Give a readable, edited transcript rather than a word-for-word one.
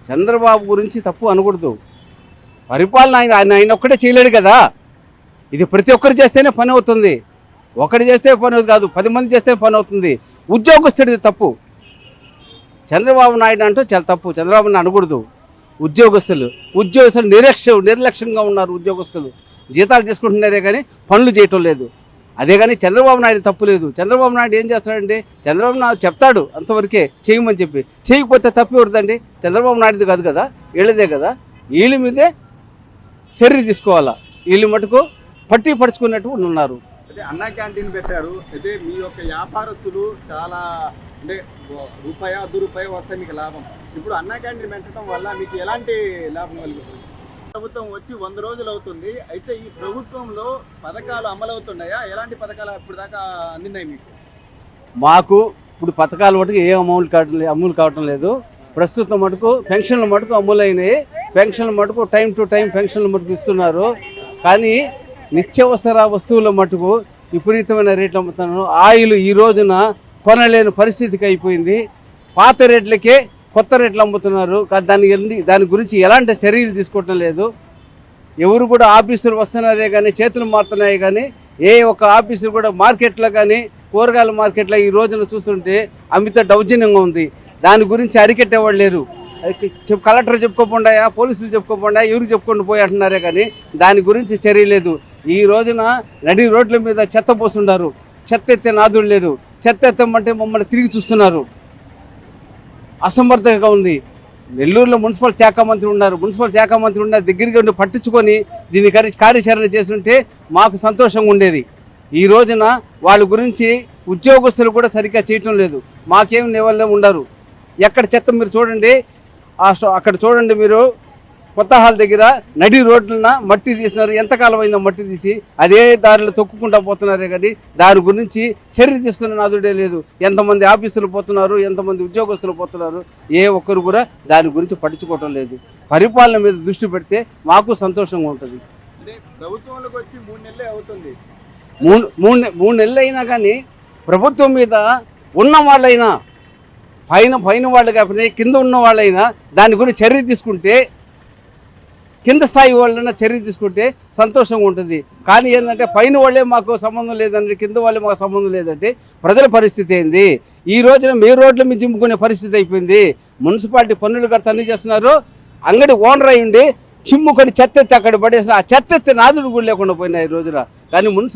చంద్రబాబు గురించి తప్పు అనకూడదు. పరిపాలన ఆయన ఒక్కడే చేయలేడు కదా. ఇది ప్రతి ఒక్కరు చేస్తేనే పని అవుతుంది. ఒకటి చేస్తే పని అవుతుంది కాదు, 10 మంది చేస్తే పని అవుతుంది. ఉద్యోగస్తుడిది తప్పు. చంద్రబాబు నాయుడు అంటూ చాలా తప్పు. చంద్రబాబు నాయుడు అనకూడదు. ఉద్యోగస్తులు నిర్లక్ష్యంగా ఉన్నారు. ఉద్యోగస్తులు జీతాలు తీసుకుంటున్నారే కానీ పనులు చేయటం లేదు. అదే కానీ చంద్రబాబు నాయుడు తప్పు లేదు. చంద్రబాబు నాయుడు ఏం చేస్తాడండి? చంద్రబాబు నాయుడు చెప్తాడు అంతవరకే, చేయమని చెప్పి. చేయకపోతే తప్పు ఎవరిదండి? చంద్రబాబు నాయుడుది కాదు కదా, వీళ్ళదే కదా. వీళ్ళ మీదే చర్య తీసుకోవాలా. వీళ్ళు మటుకు పట్టుకున్నట్టు ఉన్నారు. అంటే అన్నా క్యాంటీన్ పెట్టారు. అయితే మీ యొక్క వ్యాపారస్తులు చాలా అంటే రూపాయి ₹2 వస్తాయి మీకు లాభం. ఇప్పుడు అన్నా క్యాంటీన్ పెట్టడం వల్ల మీకు ఎలాంటి లాభం కలుగుతుంది? ప్రభుత్వం వచ్చి 100 రోజులు అవుతుంది. అయితే ఈ ప్రభుత్వంలో పథకాలు అమలవుతున్నాయా? ఎలాంటి పథకాలు ఇప్పుడు దాకా అందినాయి మీకు? మాకు ఇప్పుడు పథకాలు మటుకు ఏ అమలు కావటం లేదు. ప్రస్తుతం మటుకు పెన్షన్లు మటుకు అమలైనవి. పెన్షన్లు మటుకు టైం టు టైం పెన్షన్లు మటుకు ఇస్తున్నారు. కానీ నిత్యావసర వస్తువుల మటుకు విపరీతమైన రేట్లు అమ్ముతున్నారు. ఆయిల్ ఈ రోజున కొనలేని పరిస్థితికి అయిపోయింది. పాత రేట్లకే కొత్త రేట్లు అమ్ముతున్నారు. దాని గురించి ఎలాంటి చర్యలు తీసుకోవటం లేదు. ఎవరు కూడా ఆఫీసులు వస్తున్నారే కానీ చేతులు మారుతున్నాయి కానీ ఏ ఒక్క ఆఫీసులు కూడా మార్కెట్లో కానీ కూరగాయల మార్కెట్లో ఈ రోజున చూస్తుంటే అమిత దౌర్జన్యంగా ఉంది. దాని గురించి అరికెట్టేవాళ్ళు లేరు. కలెక్టర్ చెప్పుకోకుండా, పోలీసులు చెప్పుకోకుండా, ఎవరు చెప్పుకొని పోయి అంటున్నారే కానీ దాని గురించి చర్య లేదు. ఈ రోజున నడి రోడ్ల మీద చెత్త పోస్తున్నారు. చెత్త ఎత్తే నాదుడు లేరు. చెత్త ఎత్తమంటే మమ్మల్ని తిరిగి చూస్తున్నారు. అసమర్థంగా ఉంది. నెల్లూరులో మున్సిపల్ శాఖ మంత్రి ఉన్నారు. మున్సిపల్ శాఖ మంత్రి ఉన్న దగ్గరికి ఉండి పట్టించుకొని దీని కార్యాచరణ చేస్తుంటే మాకు సంతోషంగా ఉండేది. ఈ రోజున వాళ్ళ గురించి ఉద్యోగస్తులు కూడా సరిగ్గా చేయటం లేదు. మాకేం లెవెల్లో ఉండరు. ఎక్కడ చెత్త మీరు చూడండి, అక్కడ చూడండి మీరు కొత్త హాల్ దగ్గర నడి రోడ్లన మట్టి తీసినారు. ఎంతకాలం అయిందో మట్టి తీసి అదే దారిలో తొక్కుకుంటూ పోతున్నారే కానీ దాని గురించి చర్య తీసుకునే నాదుడే లేదు. ఎంతమంది ఆఫీసులు పోతున్నారు, ఎంతమంది ఉద్యోగస్తులు పోతున్నారు, ఏ ఒక్కరు కూడా దాని గురించి పట్టించుకోవటం లేదు. పరిపాలన మీద దృష్టి పెడితే మాకు సంతోషంగా ఉంటుంది. అంటే ప్రభుత్వంలోకి వచ్చి 3 నెలలే అవుతుంది. 3 నెలలు అయినా కానీ ప్రభుత్వం మీద ఉన్న వాళ్ళైనా పైన వాళ్ళు కాకపోతే కింద ఉన్న వాళ్ళైనా దాని గురించి చర్య తీసుకుంటే, కింద స్థాయి వాళ్ళైనా చర్య తీసుకుంటే సంతోషంగా ఉంటుంది. కానీ ఏంటంటే పైన వాళ్ళే మాకు సంబంధం లేదంటే, కింద వాళ్ళే మాకు సంబంధం లేదంటే ప్రజల పరిస్థితి ఏంది? ఈ రోజున మీ రోడ్ల మీద జిమ్ముకునే పరిస్థితి అయిపోయింది. మున్సిపాలిటీ పన్నులు కడితే అన్నీ చేస్తున్నారు. అంగడి ఓనర్ అయ్యండి చిమ్ముకొని చెత్త ఎత్తి అక్కడ పడేసి ఆ చెత్త ఎత్తి నాదుడు కూడా లేకుండా పోయినాయి ఈ రోజున. కానీ